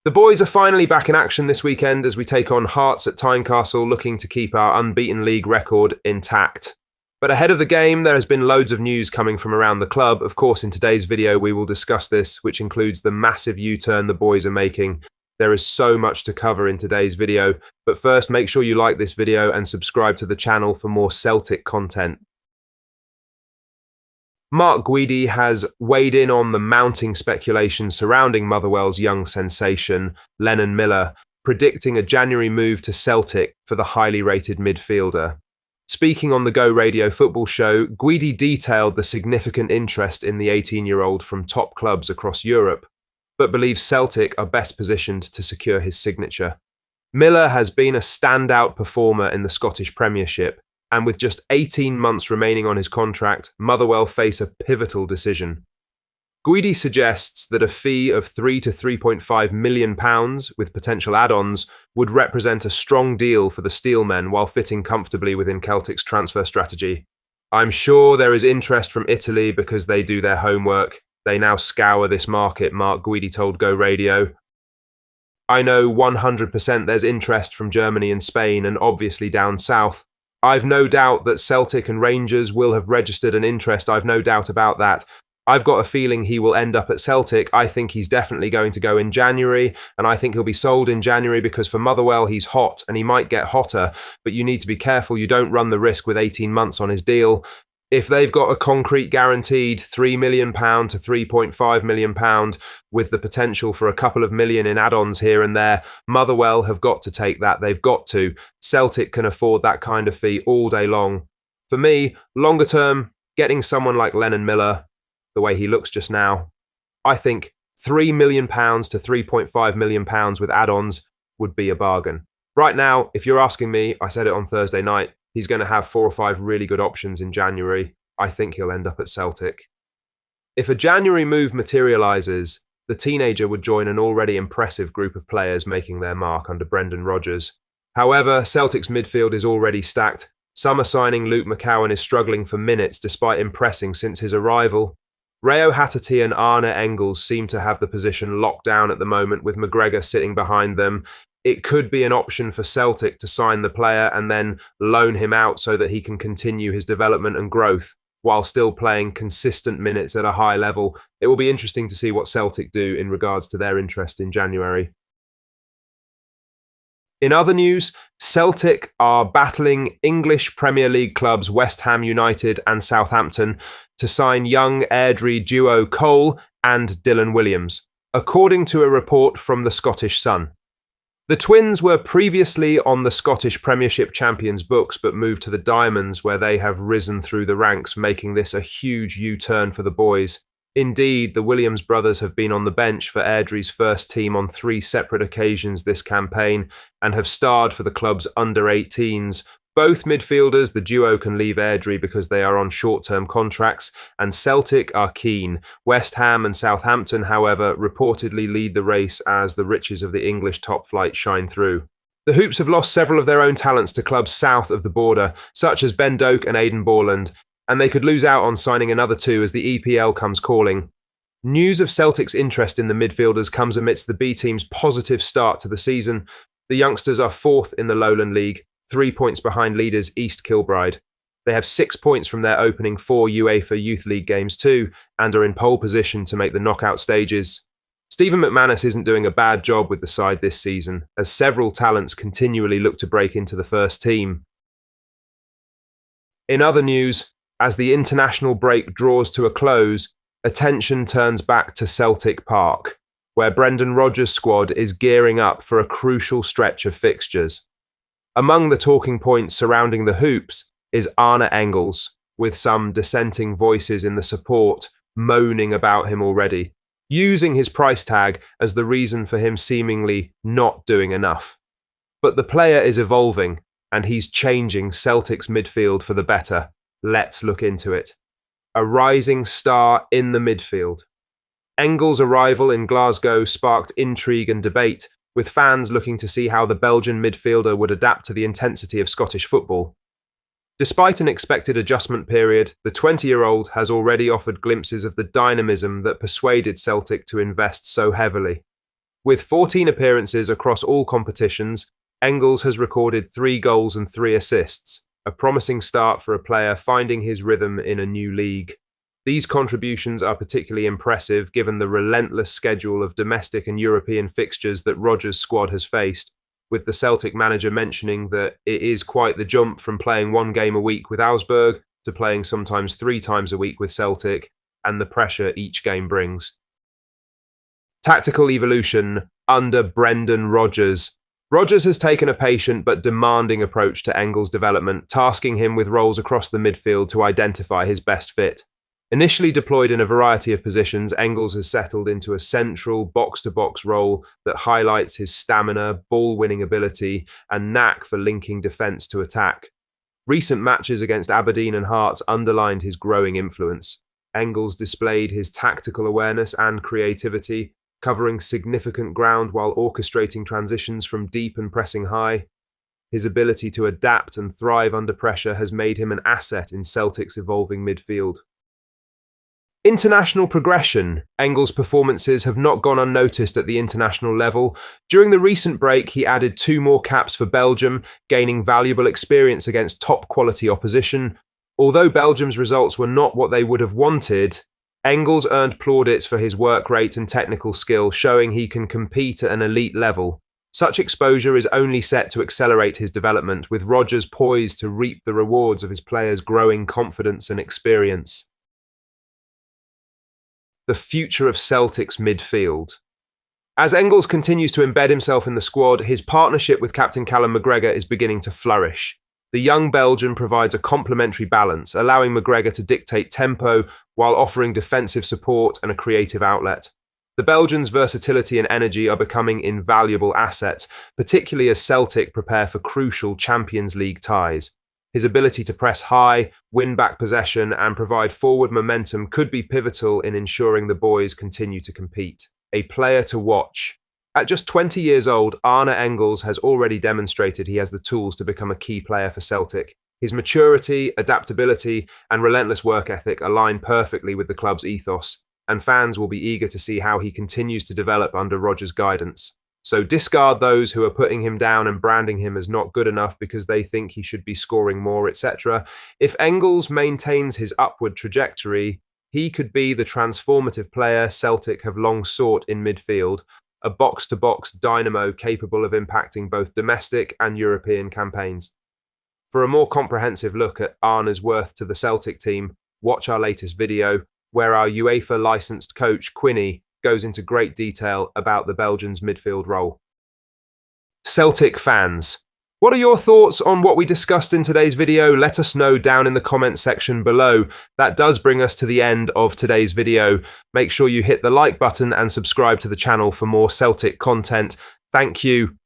The boys are finally back in action this weekend as we take on Hearts at Tynecastle, looking to keep our unbeaten league record intact. But ahead of the game, there has been loads of news coming from around the club. Of course, in today's video, we will discuss this, which includes the massive U-turn the boys are making. There is so much to cover in today's video, but first make sure you like this video and subscribe to the channel for more Celtic content. Mark Guidi has weighed in on the mounting speculation surrounding Motherwell's young sensation, Lenon Miller, predicting a January move to Celtic for the highly rated midfielder. Speaking on the Go Radio football show, Guidi detailed the significant interest in the 18-year-old from top clubs across Europe, but believes Celtic are best positioned to secure his signature. Miller has been a standout performer in the Scottish Premiership, and with just 18 months remaining on his contract, Motherwell face a pivotal decision. Guidi suggests that a fee of £3 to £3.5 million, with potential add-ons, would represent a strong deal for the Steelmen while fitting comfortably within Celtic's transfer strategy. I'm sure there is interest from Italy because they do their homework. They now scour this market, Mark Guidi told Go Radio. I know 100% there's interest from Germany and Spain and obviously down south. I've no doubt that Celtic and Rangers will have registered an interest, I've no doubt about that. I've got a feeling he will end up at Celtic. I think he's definitely going to go in January, and I think he'll be sold in January because for Motherwell he's hot, and he might get hotter, but you need to be careful you don't run the risk with 18 months on his deal. If they've got a concrete guaranteed £3 million to £3.5 million with the potential for a couple of million in add-ons here and there, Motherwell have got to take that. They've got to. Celtic can afford that kind of fee all day long. For me, longer term, getting someone like Lenon Miller, the way he looks just now, I think £3 million to £3.5 million with add-ons would be a bargain. Right now, if you're asking me, I said it on Thursday night, he's going to have 4 or 5 really good options in January. I think he'll end up at Celtic. If a January move materialises, the teenager would join an already impressive group of players making their mark under Brendan Rodgers. However, Celtic's midfield is already stacked. Summer signing Luke McCowan is struggling for minutes despite impressing since his arrival. Reo Hatate and Arne Engels seem to have the position locked down at the moment, with McGregor sitting behind them. It could be an option for Celtic to sign the player and then loan him out so that he can continue his development and growth while still playing consistent minutes at a high level. It will be interesting to see what Celtic do in regards to their interest in January. In other news, Celtic are battling English Premier League clubs West Ham United and Southampton to sign young Airdrie duo Cole and Dylan Williams, according to a report from the Scottish Sun. The twins were previously on the Scottish Premiership champions' books but moved to the Diamonds, where they have risen through the ranks, making this a huge U-turn for the boys. Indeed, the Williams brothers have been on the bench for Airdrie's first team on 3 separate occasions this campaign and have starred for the club's under-18s. Both midfielders, the duo, can leave Airdrie because they are on short-term contracts, and Celtic are keen. West Ham and Southampton, however, reportedly lead the race as the riches of the English top flight shine through. The Hoops have lost several of their own talents to clubs south of the border, such as Ben Doak and Aidan Borland, and they could lose out on signing another 2 as the EPL comes calling. News of Celtic's interest in the midfielders comes amidst the B team's positive start to the season. The youngsters are 4th in the Lowland League, 3 points behind leaders East Kilbride. They have 6 points from their opening 4 UEFA Youth League games too, and are in pole position to make the knockout stages. Stephen McManus isn't doing a bad job with the side this season, as several talents continually look to break into the first team. In other news, as the international break draws to a close, attention turns back to Celtic Park, where Brendan Rodgers' squad is gearing up for a crucial stretch of fixtures. Among the talking points surrounding the Hoops is Arne Engels, with some dissenting voices in the support moaning about him already, using his price tag as the reason for him seemingly not doing enough. But the player is evolving, and he's changing Celtic's midfield for the better. Let's look into it. A rising star in the midfield. Engels' arrival in Glasgow sparked intrigue and debate, with fans looking to see how the Belgian midfielder would adapt to the intensity of Scottish football. Despite an expected adjustment period, the 20-year-old has already offered glimpses of the dynamism that persuaded Celtic to invest so heavily. With 14 appearances across all competitions, Engels has recorded 3 goals and 3 assists, a promising start for a player finding his rhythm in a new league. These contributions are particularly impressive given the relentless schedule of domestic and European fixtures that Rodgers' squad has faced, with the Celtic manager mentioning that it is quite the jump from playing 1 game a week with Augsburg to playing sometimes 3 times a week with Celtic, and the pressure each game brings. Tactical evolution under Brendan Rodgers. Rodgers has taken a patient but demanding approach to Engels' development, tasking him with roles across the midfield to identify his best fit. Initially deployed in a variety of positions, Engels has settled into a central box-to-box role that highlights his stamina, ball-winning ability, and knack for linking defence to attack. Recent matches against Aberdeen and Hearts underlined his growing influence. Engels displayed his tactical awareness and creativity, covering significant ground while orchestrating transitions from deep and pressing high. His ability to adapt and thrive under pressure has made him an asset in Celtic's evolving midfield. International progression. Engels' performances have not gone unnoticed at the international level. During the recent break, he added 2 more caps for Belgium, gaining valuable experience against top-quality opposition. Although Belgium's results were not what they would have wanted, Engels earned plaudits for his work rate and technical skill, showing he can compete at an elite level. Such exposure is only set to accelerate his development, with Rodgers poised to reap the rewards of his players' growing confidence and experience. The future of Celtic's midfield. As Engels continues to embed himself in the squad, his partnership with captain Callum McGregor is beginning to flourish. The young Belgian provides a complementary balance, allowing McGregor to dictate tempo while offering defensive support and a creative outlet. The Belgian's versatility and energy are becoming invaluable assets, particularly as Celtic prepare for crucial Champions League ties. His ability to press high, win back possession, and provide forward momentum could be pivotal in ensuring the boys continue to compete. A player to watch. At just 20 years old, Arne Engels has already demonstrated he has the tools to become a key player for Celtic. His maturity, adaptability, and relentless work ethic align perfectly with the club's ethos, and fans will be eager to see how he continues to develop under Rodgers' guidance. So discard those who are putting him down and branding him as not good enough because they think he should be scoring more, etc. If Engels maintains his upward trajectory, he could be the transformative player Celtic have long sought in midfield, a box-to-box dynamo capable of impacting both domestic and European campaigns. For a more comprehensive look at Arne's worth to the Celtic team, watch our latest video, where our UEFA-licensed coach Quinny goes into great detail about the Belgians' midfield role. Celtic fans, what are your thoughts on what we discussed in today's video? Let us know down in the comments section below. That does bring us to the end of today's video. Make sure you hit the like button and subscribe to the channel for more Celtic content. Thank you,